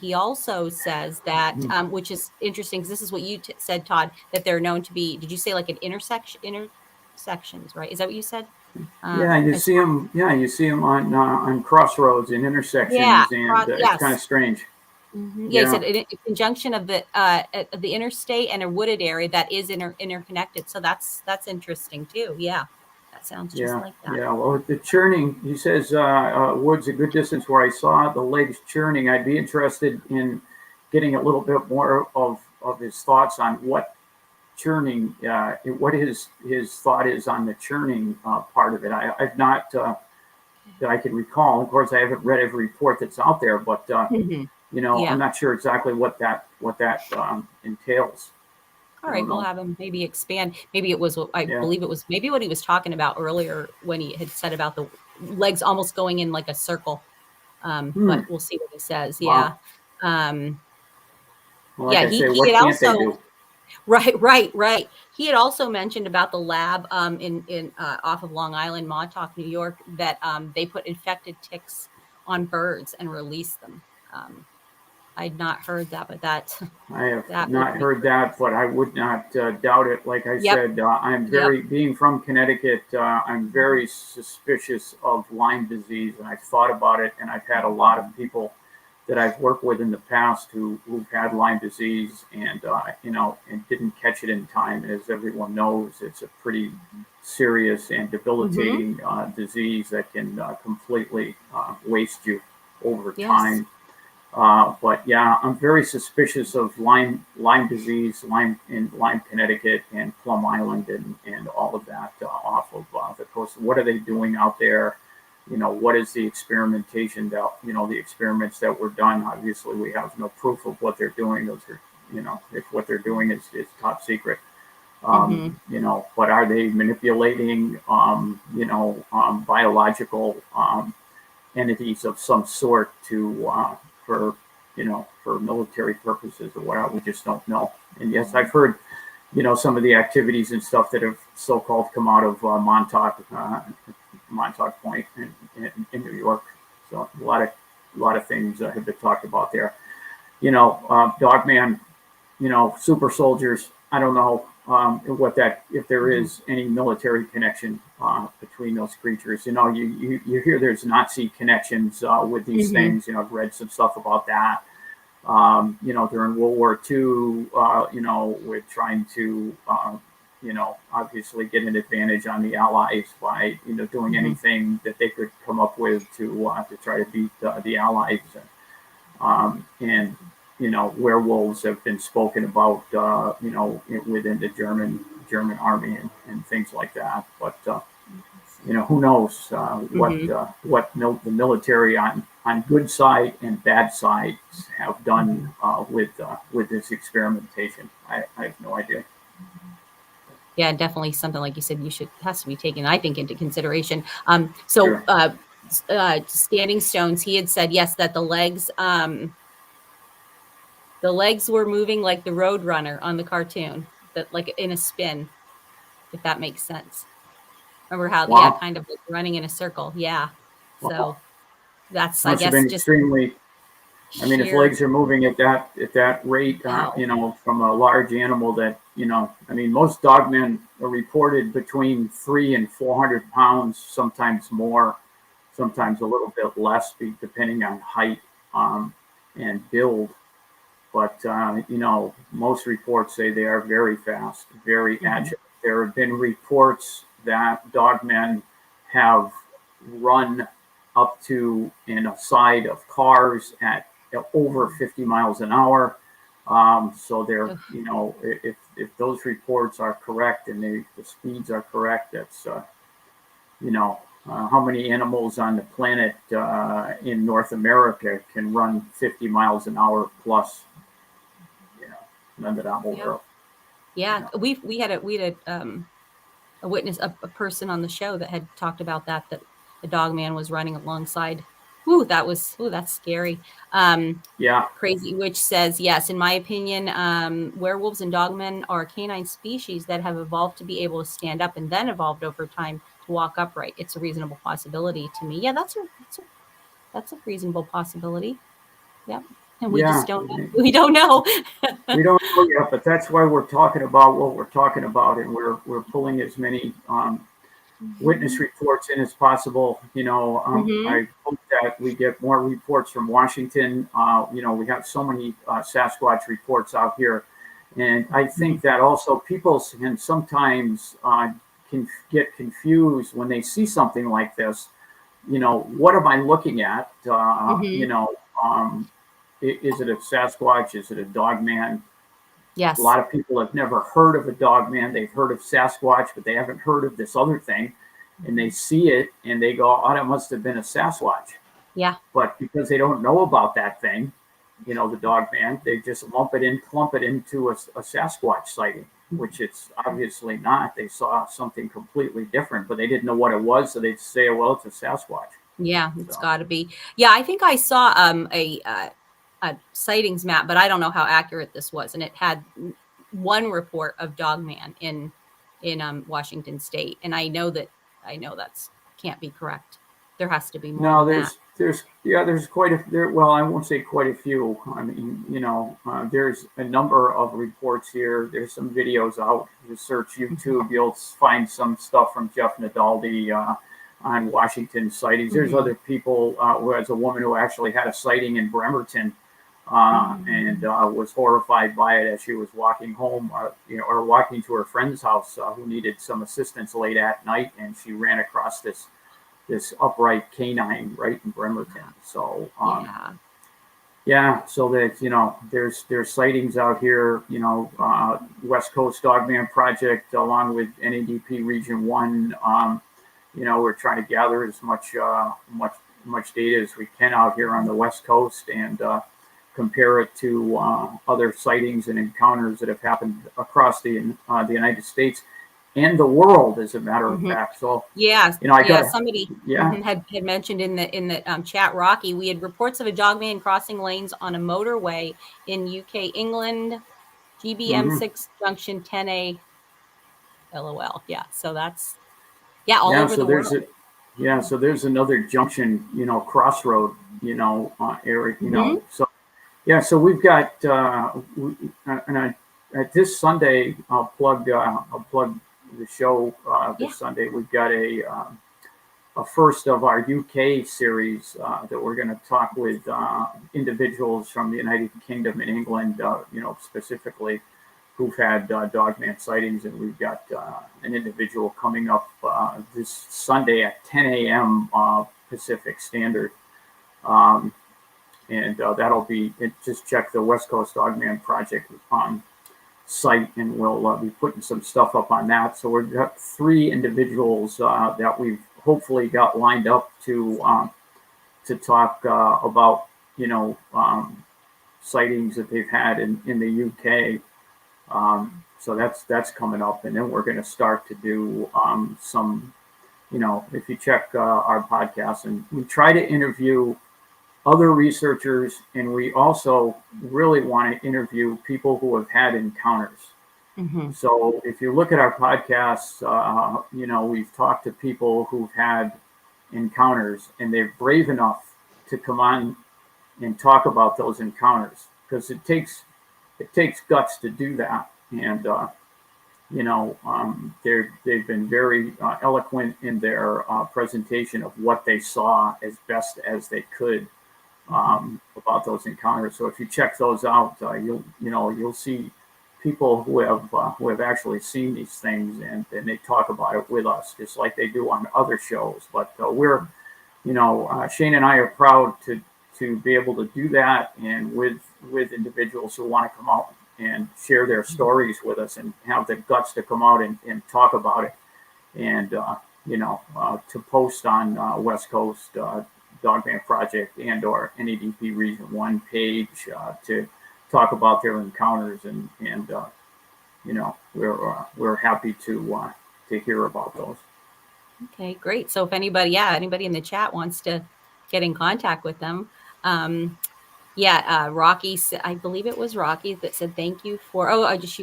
He also says that, which is interesting, because this is what you said, Todd, that they're known to be, did you say like an intersections, right? Is that what you said? You see them. Yeah, you see them on crossroads and intersections, it's kind of strange. Mm-hmm. Yeah, he said in conjunction of the interstate and a wooded area that is interconnected. So that's interesting too. Yeah, that sounds just like that. Yeah, well, the churning, he says, woods a good distance where I saw the legs churning. I'd be interested in getting a little bit more of his thoughts on what churning, what his thought is on the churning part of it. I've not, that I can recall. Of course, I haven't read every report that's out there, but I'm not sure exactly what that entails. All right, we'll have him maybe expand. Maybe it was what I believe it was. Maybe what he was talking about earlier when he had said about the legs almost going in like a circle. But we'll see what he says. Wow. Yeah. Like I say, what can't they do? Right. He had also mentioned about the lab in off of Long Island, Montauk, New York, that they put infected ticks on birds and released them. I'd not heard that, but I have not heard that, but I would not doubt it. Like I said, I'm being from Connecticut, I'm very suspicious of Lyme disease, and I've thought about it, and I've had a lot of people that I've worked with in the past who've had Lyme disease and didn't catch it in time. As everyone knows, it's a pretty serious and debilitating disease that can completely waste you over time. But I'm very suspicious of Lyme disease, Lyme in Connecticut and Plum Island and all of that off of the coast. What are they doing out there? What is the experimentation that, the experiments that were done? Obviously, we have no proof of what they're doing. Those are, if what they're doing is top secret. But are they manipulating, biological entities of some sort for military purposes or whatever? We just don't know. And yes, I've heard, some of the activities and stuff that have so-called come out of Montauk Point in New York. So a lot of things have been talked about there. Dogman, super soldiers. I don't know if there is any military connection between those creatures. You hear there's Nazi connections with these things. I've read some stuff about that. During World War II, with trying to obviously get an advantage on the Allies by doing anything that they could come up with to try to beat the Allies. And werewolves have been spoken about, within the German army and things like that. But who knows what the military on good side and bad sides have done with this experimentation. I have no idea. Yeah, definitely something like you said has to be taken, I think, into consideration. Sure. Standing Stones, he had said yes that the legs were moving like the Roadrunner on the cartoon, that like in a spin, if that makes sense. Remember how Wow. kind of like running in a circle. Yeah. Wow. So that's Must I have guess been just extremely. I mean, if sheer. legs are moving at that rate, Wow. from a large animal most dogmen are reported between 300 and 400 pounds, sometimes more, sometimes a little bit less, depending on height and build. But most reports say they are very fast, very agile. There have been reports that dogmen have run up to in a side of cars at over 50 miles an hour. So they're, if those reports are correct and the speeds are correct, that's, how many animals on the planet in North America can run 50 miles an hour plus? None that I'm aware of. Yeah, we had a witness, a person on the show that had talked about that the dog man was running alongside. That's scary. Yeah. Crazy Witch says, yes, in my opinion, werewolves and dogmen are canine species that have evolved to be able to stand up and then evolved over time to walk upright. It's a reasonable possibility to me. Yeah, that's a reasonable possibility. Yep. And we just don't know. We don't know. We don't know yet, but that's why we're talking about what we're talking about, and we're pulling as many witness reports in as possible. I hope that we get more reports from Washington. We have so many Sasquatch reports out here, and I think that also people can sometimes can get confused when they see something like this. What am I looking at? Is it a Sasquatch? Is it a dog man? Yes. A lot of people have never heard of a dog man. They've heard of Sasquatch, but they haven't heard of this other thing. And they see it and they go, oh, that must have been a Sasquatch. Yeah. But because they don't know about that thing, the dog man, they just clump it into a Sasquatch sighting, which it's obviously not. They saw something completely different, but they didn't know what it was. So they'd say, well, it's a Sasquatch. Yeah, it's got to be. Yeah, I think I saw a sightings map, but I don't know how accurate this was, and it had one report of dogman in Washington State, and I know that's can't be correct. There has to be more. No, than there's quite a well, I won't say quite a few. I mean, there's a number of reports here. There's some videos out. You search YouTube, you'll find some stuff from Jeff Nadaldi on Washington sightings. There's other people. There's a woman who actually had a sighting in Bremerton and was horrified by it as she was walking home, or walking to her friend's house who needed some assistance late at night, and she ran across this upright canine right in Bremerton. So so that there's sightings out here. West Coast Dogman Project along with NADP Region 1. We're trying to gather as much data as we can out here on the West Coast and compare it to other sightings and encounters that have happened across the United States and the world, as a matter of fact. So somebody had mentioned in the chat, Rocky, we had reports of a dogman crossing lanes on a motorway in UK, England, GBM6 junction 10A. LOL. Yeah, so that's all over the world. So there's another junction, crossroad, area, so we've got this Sunday, I'll plug the show this Sunday. We've got a first of our UK series that we're going to talk with individuals from the United Kingdom and England, specifically who've had dogman sightings, and we've got an individual coming up this Sunday at 10 a.m. Pacific Standard. and that'll be just check the West Coast Dogman Project site, and we'll be putting some stuff up on that. So we've got 3 individuals that we've hopefully got lined up to talk about sightings that they've had in the UK. So that's coming up, and then we're going to start to do some, if you check our podcast, and we try to interview other researchers, and we also really want to interview people who have had encounters. Mm-hmm. So if you look at our podcasts, we've talked to people who've had encounters, and they're brave enough to come on and talk about those encounters, because it takes guts to do that. And they've been very eloquent in their presentation of what they saw as best as they could about those encounters. So if you check those out, you'll see people who have actually seen these things, and they talk about it with us, just like they do on other shows. But we're, Shane and I are proud to be able to do that, and with individuals who want to come out and share their stories with us and have the guts to come out and talk about it, and to post on West Coast Dogman Project and or NADP Region 1 page to talk about their encounters, and we're happy to hear about those. Okay, great. So if anybody in the chat wants to get in contact with them, Rocky, I believe it was Rocky that said thank you for. Just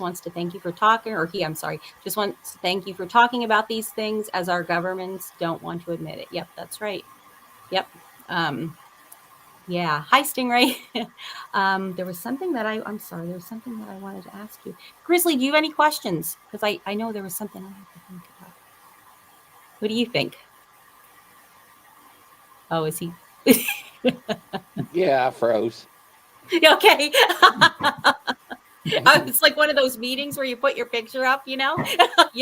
wants to thank you for talking, or just wants to thank you for talking about these things as our governments don't want to admit it. Yep, that's right. Yep. Hi, Stingray. There was something that I'm sorry. There was something that I wanted to ask you, Grizzly. Do you have any questions? Because I know there was something I have to think about. What do you think? Oh, is he? Yeah, I froze. Okay. It's like one of those meetings where you put your picture up, Yeah,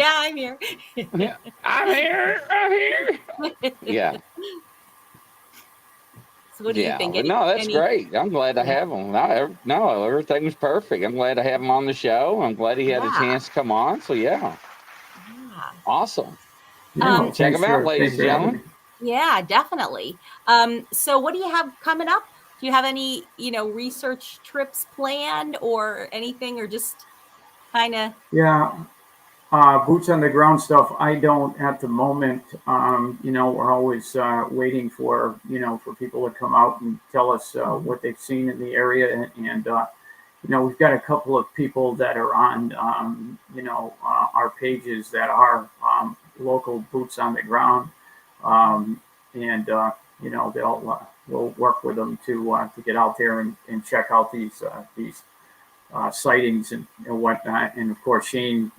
I'm here. Yeah, I'm here. Yeah. So what do you think? No, that's great. I'm glad to have him. No, everything was perfect. I'm glad to have him on the show. I'm glad he had a chance to come on. So awesome. Check him out, ladies and gentlemen. Yeah, definitely. So what do you have coming up? Do you have any, research trips planned or anything, or just kind of? Yeah, boots on the ground stuff. I don't at the moment. We're always waiting for people to come out and tell us what they've seen in the area, and we've got a couple of people that are on our pages that are local boots on the ground, we'll work with them to get out there and check out these sightings and whatnot. And of course, Shane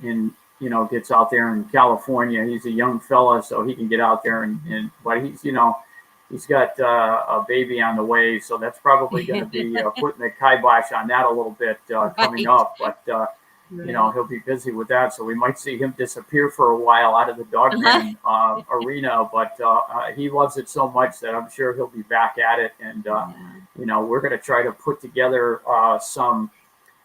gets out there in California. He's a young fella, so he can get out there but he's got a baby on the way, so that's probably going to be putting the kibosh on that a little bit coming up. But he'll be busy with that, so we might see him disappear for a while out of the Dogman arena. But he loves it so much that I'm sure he'll be back at it. And we're going to try to put together some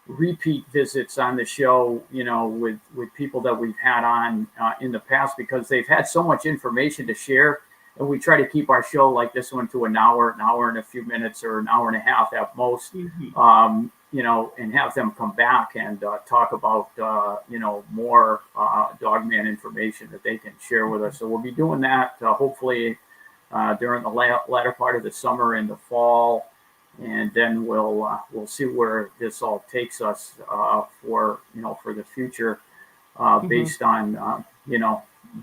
repeat visits on the show, with people that we've had on in the past, because they've had so much information to share. And we try to keep our show like this one to an hour and a few minutes, or an hour and a half at most. Mm-hmm. And have them come back and talk about, more Dogman information that they can share with us. So we'll be doing that hopefully during the latter part of the summer and the fall, and then we'll see where this all takes us for the future, based on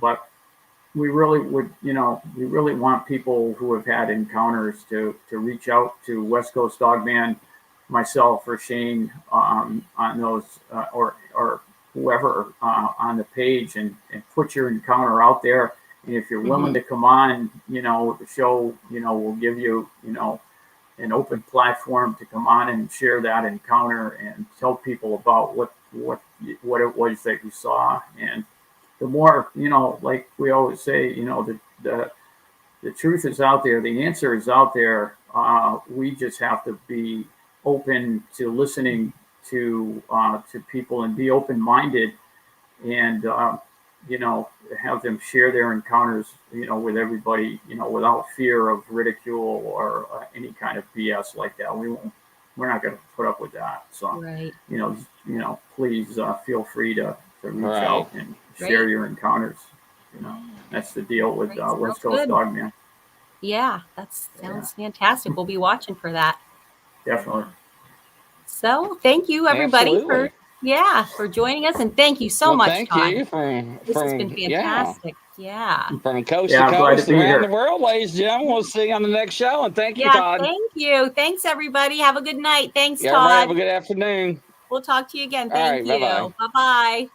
but we really want people who have had encounters to reach out to West Coast Dogman, myself or Shane, on those or whoever on the page, and put your encounter out there. And if you're willing to come on, the show, will give you, an open platform to come on and share that encounter and tell people about what it was that you saw. And the more, like we always say, the truth is out there, the answer is out there. We just have to be open to listening to people and be open-minded, and have them share their encounters, with everybody, without fear of ridicule or any kind of BS like that. We're not going to put up with that. So, Right. Please feel free to reach Right. out and share your encounters. That's the deal with Great. Sounds West Coast good. Dogman. Yeah, that sounds fantastic. We'll be watching for that. Definitely. So thank you, everybody, Absolutely. for joining us, and thank you so much, Thank Todd. you This has been fantastic. Yeah. from coast Yeah, to I'm glad to coast be around here. the world, ladies and gentlemen. We'll see you on the next show, and thank you, Yeah, Todd. thank you. Thanks, everybody. Have a good night. Thanks, Everybody Todd. have a good afternoon. We'll talk to you again. All Thank right, you. bye-bye. Bye-bye.